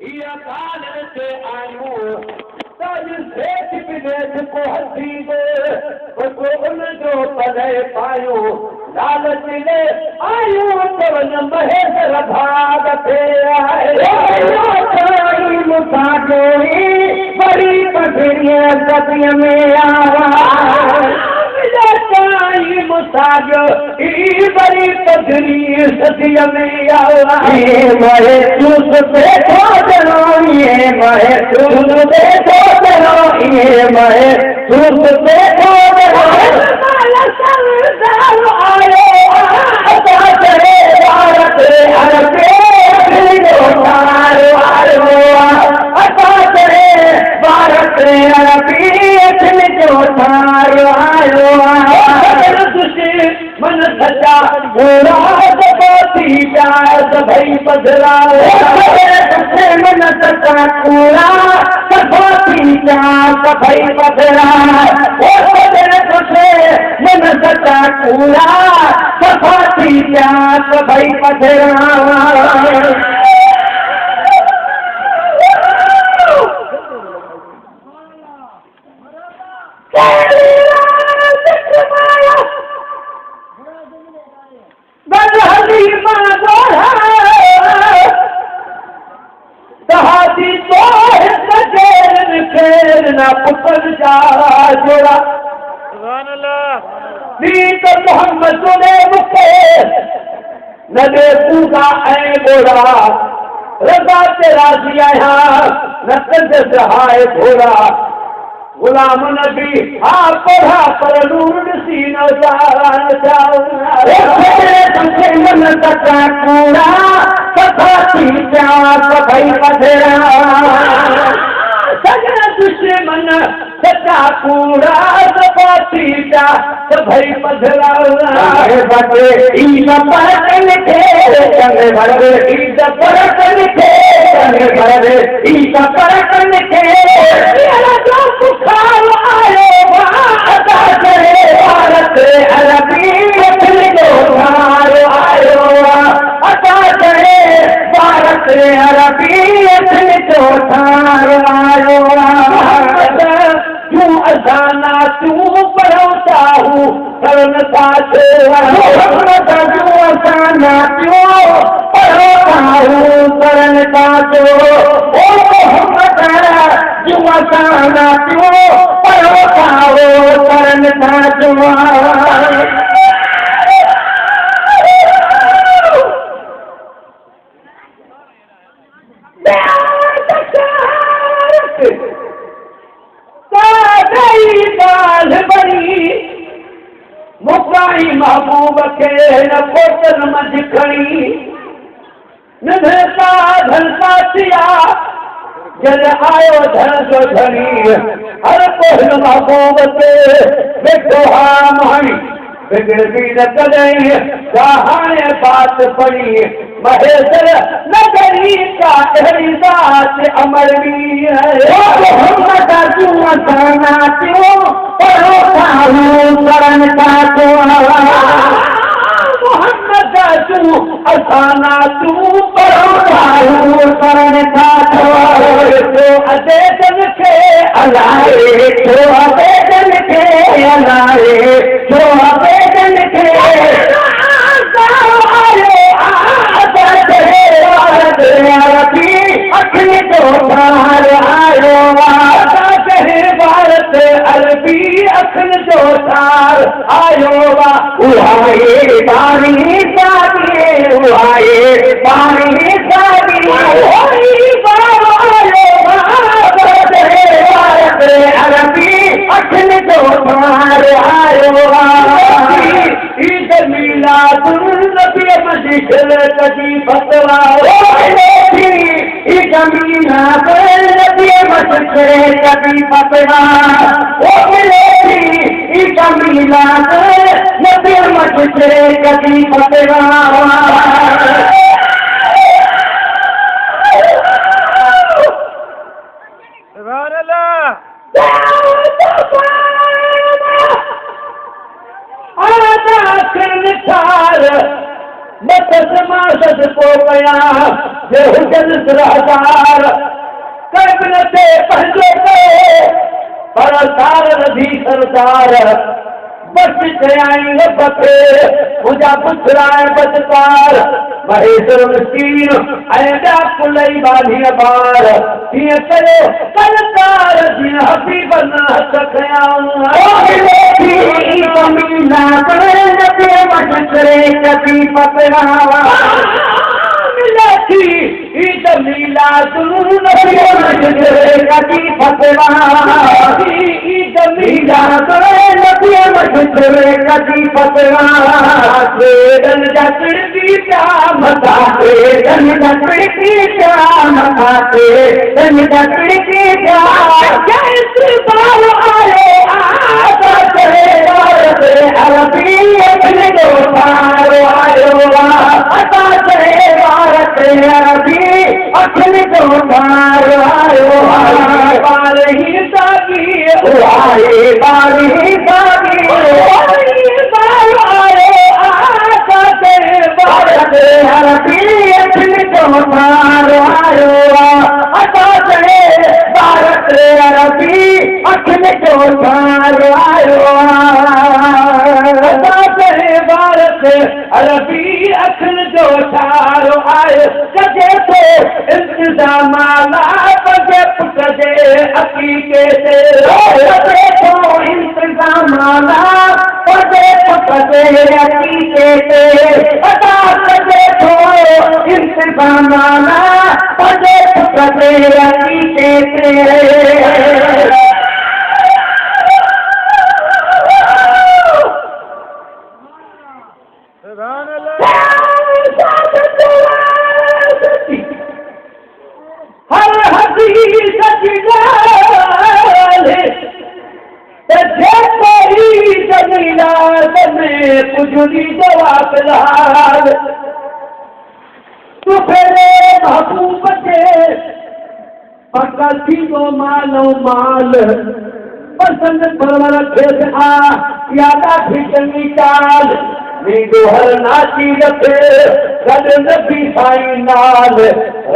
या काल से आयूं तज देश विदेश को हसी दे को उन जो पले पायो लालच ले आयूं तवन महेश भाग थे आए मुसाफिरी बड़ी पथरिया सतिय में आवा मुसाफिरी बड़ी पथरी सतिय में आवा महे तूस पे छोड़ो ये महे तूस पे छोड़ो ये महे तूस पे छोड़ो आयो करे भारत अरबे भारत अरबी जो थारो आयो मन सचा पूरा थी जाए भई पधरा मन सचा पूरा थी जाए भई पधरा मन सचा पूरा थी जाए भई पधरा पुत्र जा जोड़ा मोहम्मद ने मुखे न दे पूगा ऐं गोड़ा रज़ा तेरा जी आया न कंद सहाय घोड़ा गुलाम नबी हा पढ़ा पर नूर सी न मन सचा कूड़ा कथा थी भई पधरा सगन दुश्मन सचा कूड़ा सपाती जा भई पधरा बटे ईद परतन थे संग भरवे ईद परतन थे संग भरवे ईद परतन थे तेरा जो सुखाल आयो अदा करे भारत अरबी मथल जो थार आयो अदा करे भारत अरबी मथल जो थार आयो तू अजाना तू पढ़ता हूँ करण साथे तू अजाना क्यों पढ़ता हूँ करण साथे ओ मोहम्मद तू अजाना क्यों पढ़ता हूँ करण साथे मुकाई महबूब के न पोतन मझ खड़ी न धरता धरता थिया जल आयो धन जो धनी हर कोहन महबूब के बेठो हा माणी बिगड़ी न कदई कहाणे बात पड़ी महेश्वर नगरी का अहरी बात अमरवी है मोहम्मद असाना क्यों पढ़ो खाऊं करण का तो मोहम्मद असाना तू पढ़ो खाऊं करण का तो अदेजन के अलाए तो अदेजन के अलाए तो अदेजन के अखिल तो थार आयो भारत अरबी अखिल जो थार आयो उहाए पानी सादी उहाए पानी सादी भारत अरबी अखिल जो थार आयो ईद मिलादुन्नबी मस्जिद कदी फतवा ईद मिलादुन्नबी मस्जिद कदी फतवा ओ मिलेगी ईद मिलादुन्नबी मस्जिद कदी फतवा सुभान अल्लाह आदा कर निखार बस समासत को कया जे हुजन सुरहदार कब्र से पंहिंजो कयो पर सार रधी सरदार बस चयाई बखे मुझा पुछराए बदकार महेश्वर मिस्कीन ऐं कुलई बाधी बार तीअं करे कलकार जीअं हबीब न हथ खयाऊं कमीना करे नबी मशरे कभी पकड़ावा मिलती ईद मीला जुनून नबी मशरे कभी पकड़ावा ईद मीला करे नबी मशरे कभी पकड़ावा तेरन जा खिड़की जा मथा तेरन जा खिड़की जा मथा तेरन जा खिड़की जा जैसे बाल आए आजा तेरे बार से अरबी अपने दो पार आयो आता तेरे बार से अरबी अपने दो पार आयो बाल ही सागी आए बाल ही सागी बाल आए आता तेरे बार से अरबी अपने दो पार आयो आता तेरे बार से अरबी अपने दो पार आयो अरबी अखन जो ठारो आयो कजे तो इंतजाम पजे पुटजे अकीके से कजे तो इंतजाम पजे पुटजे अकीके से अदा कजे तो इंतजाम पजे पुटजे अकीके से हर हसी जमीला में पुजली जवाब लाल तू फेरे महबूब के पक्का थी तो मालो माल पसंद परवर खेत आ यादा थी चंगी चाल नींदो हर नाची रखे गड नबी साईं नाल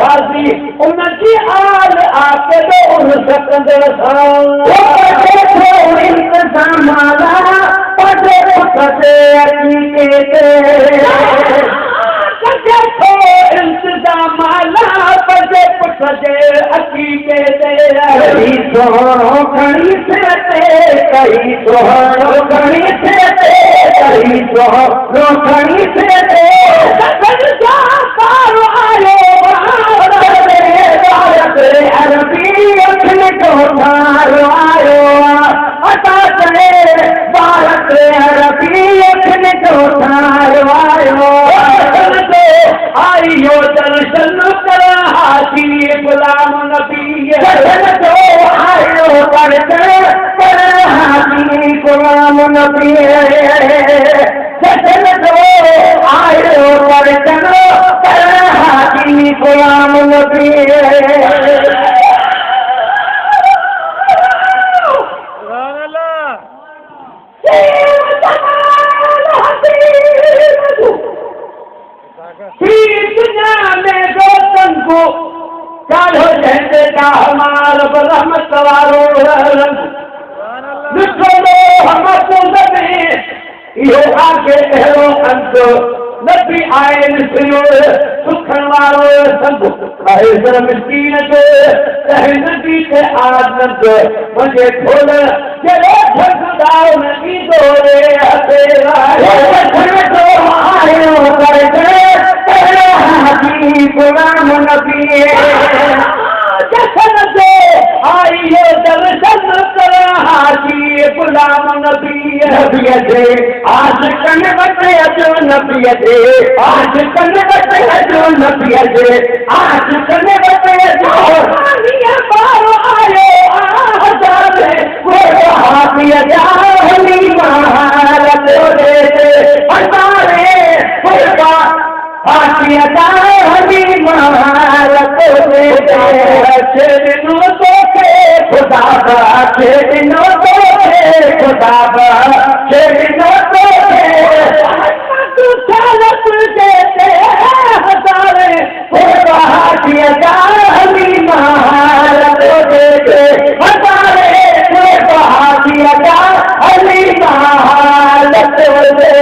राजी उनकी आल आके दो उन सकंदर सां इंतजाम पजे पुटजे अकीके कजे तो इंतजाम पजे पुटजे अकीके कई सोहणो खणी से कई सोहणो खणी से कई सोहणो खणी से अरबी अखन को ठारो आयो अता चले भारत अरबी अखन को ठारो आयो आइयो दर्शन कर हाजी गुलाम नबी दर्शन तो आयो कर हाजी गुलाम नबी दर्शन तो आयो कर हाजी गुलाम नबी कालो जैसे का हमार रहमत वारो लिखो हम यो आगे अहिड़ो अंत नबी आए निकिरियो सुखण वारो संग महेश्वर मिस्कीन जो तंहिं नबी खे आदत मुंहिंजे खोल जॾहिं ठगदाओ नबी दोरे हथे आयो हाजी गुलाम नबी जसन जो आइयो दर्शन कर हाजी गुलाम नबी नबी जे आशिकन वटि अचो नबी जे आशिकन वटि अचो नबी जे आशिकन वटि अचो बारो आयो हज़ारे गोरो हाथी जा हली महार तोरे हज़ारे गोरो हाथी जा हली महार तोरे छेड़नो तोखे खुदा बा छेड़नो तोखे खुदा बा छेड़नो तोखे तू चालत देते हज़ारे गोरो लगा अली महालत वजे